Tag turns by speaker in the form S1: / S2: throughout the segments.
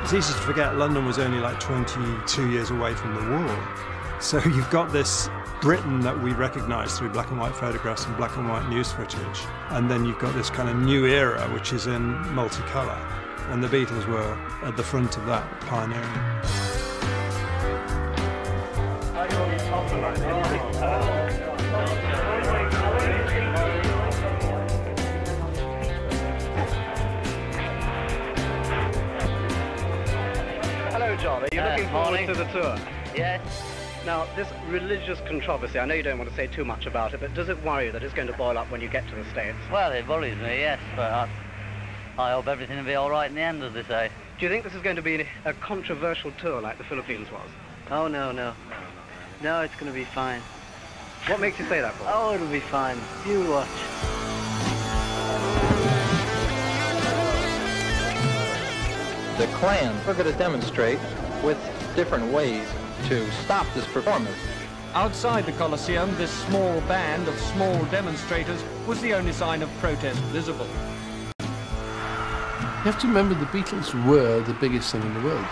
S1: It's easy to forget London was only like 22 years away from the war. So you've got this Britain that we recognise through black and white photographs and black and white news footage. And then you've got this kind of new era, which is in multicolour. And the Beatles were at the front of that, pioneering.
S2: Hello, John. Are you looking forward to the tour?
S3: Yes.
S2: Now, this religious controversy, I know you don't want to say too much about it, but does it worry you that it's going to boil up when you get to the States?
S3: Well, it worries me, yes, but I hope everything will be all right in the end, as they say.
S2: Do you think this is going to be a controversial tour like the Philippines was?
S4: Oh, no. No, it's going to be fine.
S2: What makes you say that, Paul?
S4: Oh, it'll be fine. You watch.
S5: The Klan are going to demonstrate with different ways to stop this performance.
S6: Outside the Colosseum, this small band of small demonstrators was the only sign of protest visible.
S7: You have to remember the Beatles were the biggest thing in the world.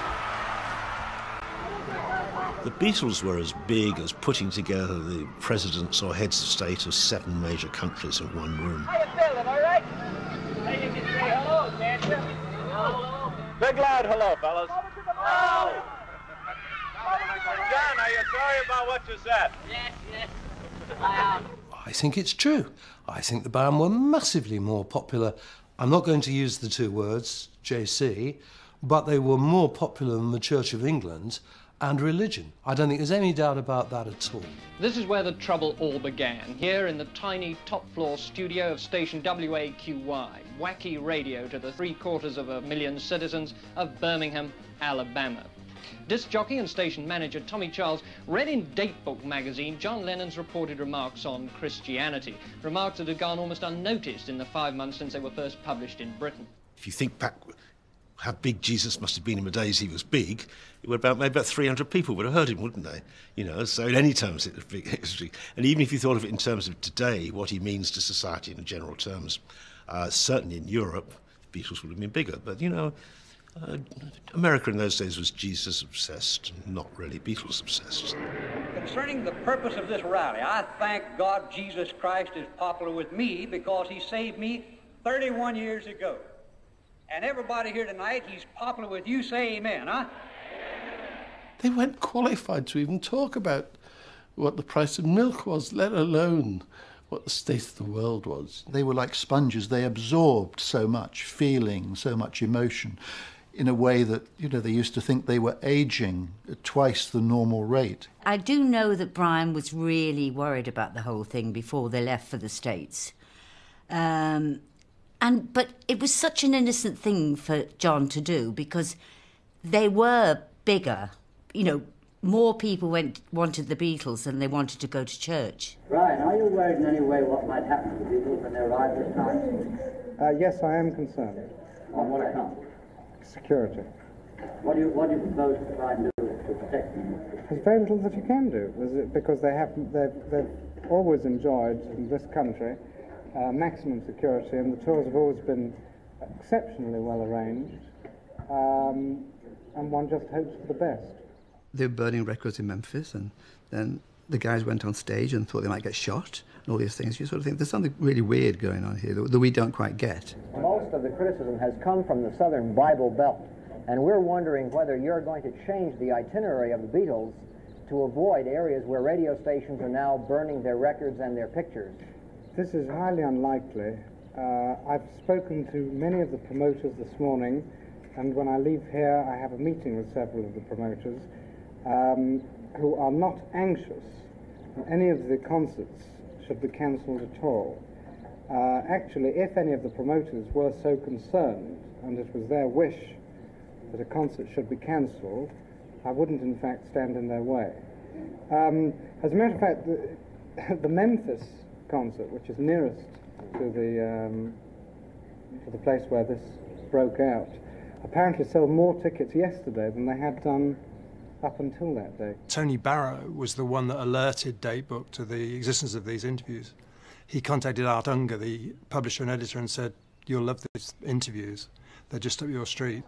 S8: The Beatles were as big as putting together the presidents or heads of state of 7 major countries in one room.
S9: How you feeling, all right? Now you can say hello, can't you? Hello.
S10: Big loud hello, fellas.
S9: Hello.
S10: John, are you sorry about what you said?
S9: Yes, I am.
S7: I think it's true. I think the band were massively more popular. I'm not going to use the 2 words, JC, but they were more popular than the Church of England and religion. I don't think there's any doubt about that at all.
S6: This is where the trouble all began, here in the tiny top-floor studio of station WAQY, wacky radio to the 750,000 citizens of Birmingham, Alabama. Disc jockey and station manager Tommy Charles read in Datebook magazine John Lennon's reported remarks on Christianity, remarks that had gone almost unnoticed in the 5 months since they were first published in Britain.
S8: If you think back how big Jesus must have been in the days he was big, it would maybe about 300 people would have heard him, wouldn't they? You know, so in any terms it was big history. And even if you thought of it in terms of today, what he means to society in general terms, certainly in Europe, the Beatles would have been bigger. But, you know, America in those days was Jesus-obsessed, not really Beatles-obsessed.
S11: Concerning the purpose of this rally, I thank God Jesus Christ is popular with me because he saved me 31 years ago. And everybody here tonight, he's popular with you. Say amen, huh?
S7: They weren't qualified to even talk about what the price of milk was, let alone what the state of the world was.
S12: They were like sponges. They absorbed so much feeling, so much emotion, in a way that, you know, they used to think they were aging at twice the normal rate.
S13: I do know that Brian was really worried about the whole thing before they left for the States. But it was such an innocent thing for John to do because they were bigger. You know, more people wanted the Beatles than they wanted to go to church.
S14: Brian, are you worried in any way what might happen to the Beatles when they arrive this time?
S15: Yes, I am concerned.
S14: On what account?
S15: Security.
S14: What do you propose to try and do to protect them?
S15: There's very little that you can do, because they've always enjoyed, in this country, maximum security, and the tours have always been exceptionally well arranged, and one just hopes for the best.
S16: They were burning records in Memphis, and then the guys went on stage and thought they might get shot, and all these things. You sort of think there's something really weird going on here that we don't quite get.
S17: Most of the criticism has come from the Southern Bible Belt, and we're wondering whether you're going to change the itinerary of the Beatles to avoid areas where radio stations are now burning their records and their pictures.
S15: This is highly unlikely. I've spoken to many of the promoters this morning, and when I leave here I have a meeting with several of the promoters who are not anxious that any of the concerts should be cancelled at all. Actually, if any of the promoters were so concerned, and it was their wish that a concert should be cancelled, I wouldn't in fact stand in their way. As a matter of fact, the Memphis concert, which is nearest to the place where this broke out, apparently sold more tickets yesterday than they had done up until that day.
S1: Tony Barrow was the one that alerted Datebook to the existence of these interviews. He contacted Art Unger, the publisher and editor, and said, "You'll love these interviews. They're just up your street."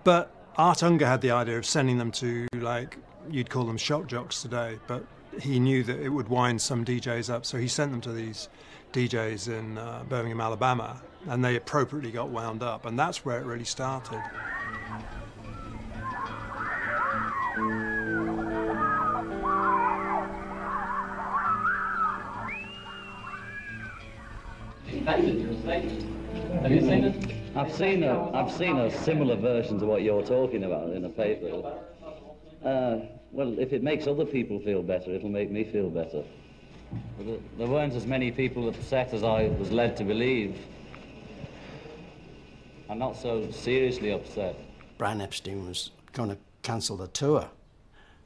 S1: But Art Unger had the idea of sending them to, like, you'd call them shock jocks today, but he knew that it would wind some DJs up, so he sent them to these DJs in Birmingham, Alabama, and they appropriately got wound up, and that's where it really started.
S3: Have you seen it? I've seen a similar version to what you're talking about in a paper. Well, if it makes other people feel better, it'll make me feel better. But there weren't as many people upset as I was led to believe. I'm not so seriously upset.
S18: Brian Epstein was going to cancel the tour,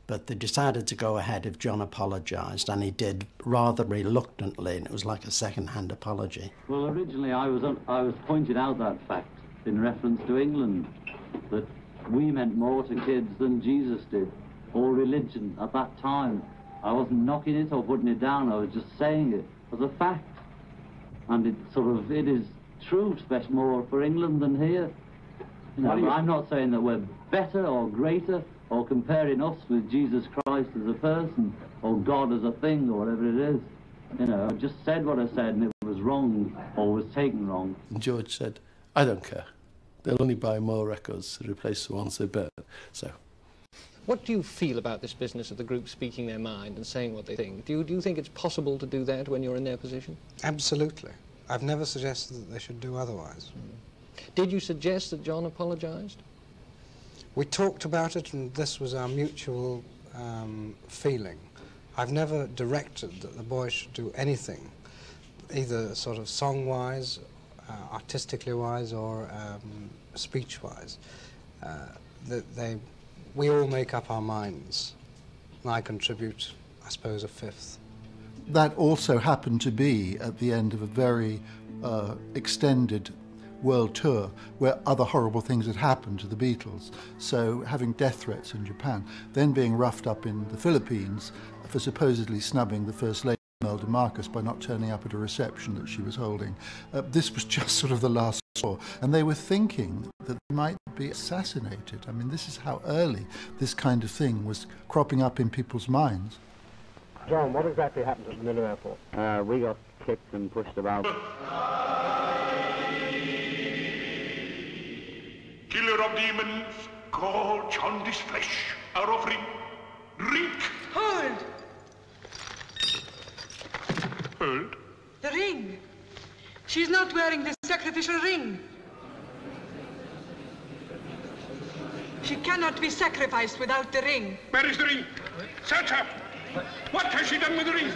S18: but they decided to go ahead if John apologised, and he did rather reluctantly, and it was like a second-hand apology.
S3: Well, originally I was pointed out that fact in reference to England, that we meant more to kids than Jesus did, or religion at that time. I wasn't knocking it or putting it down, I was just saying it as a fact. And it is true, especially more for England than here. You know, I'm not saying that we're better or greater, or comparing us with Jesus Christ as a person, or God as a thing, or whatever it is. You know, I just said what I said, and it was wrong, or was taken wrong.
S7: And George said, I don't care. They'll only buy more records to replace the ones they burn. So.
S6: What do you feel about this business of the group speaking their mind and saying what they think? Do you think it's possible to do that when you're in their position?
S15: Absolutely. I've never suggested that they should do otherwise.
S6: Did you suggest that John apologised?
S15: We talked about it, and this was our mutual feeling. I've never directed that the boys should do anything, either sort of song-wise, artistically wise, or speech-wise. We all make up our minds, and I contribute, I suppose, a fifth.
S12: That also happened to be at the end of a very extended world tour where other horrible things had happened to the Beatles. So having death threats in Japan, then being roughed up in the Philippines for supposedly snubbing the First Lady Imelda Marcos by not turning up at a reception that she was holding. This was just sort of the last straw, and they were thinking that they might be assassinated. I mean, this is how early this kind of thing was cropping up in people's minds.
S2: John, what exactly happened at the Manila airport?
S3: We got kicked and pushed about.
S10: Killer of demons, call Jaundice flesh out of ring. Rink!
S19: Hold!
S10: Hold?
S19: The ring. She's not wearing the sacrificial ring. She cannot be sacrificed without the ring.
S10: Where is the ring? Search her! What has she done with the ring?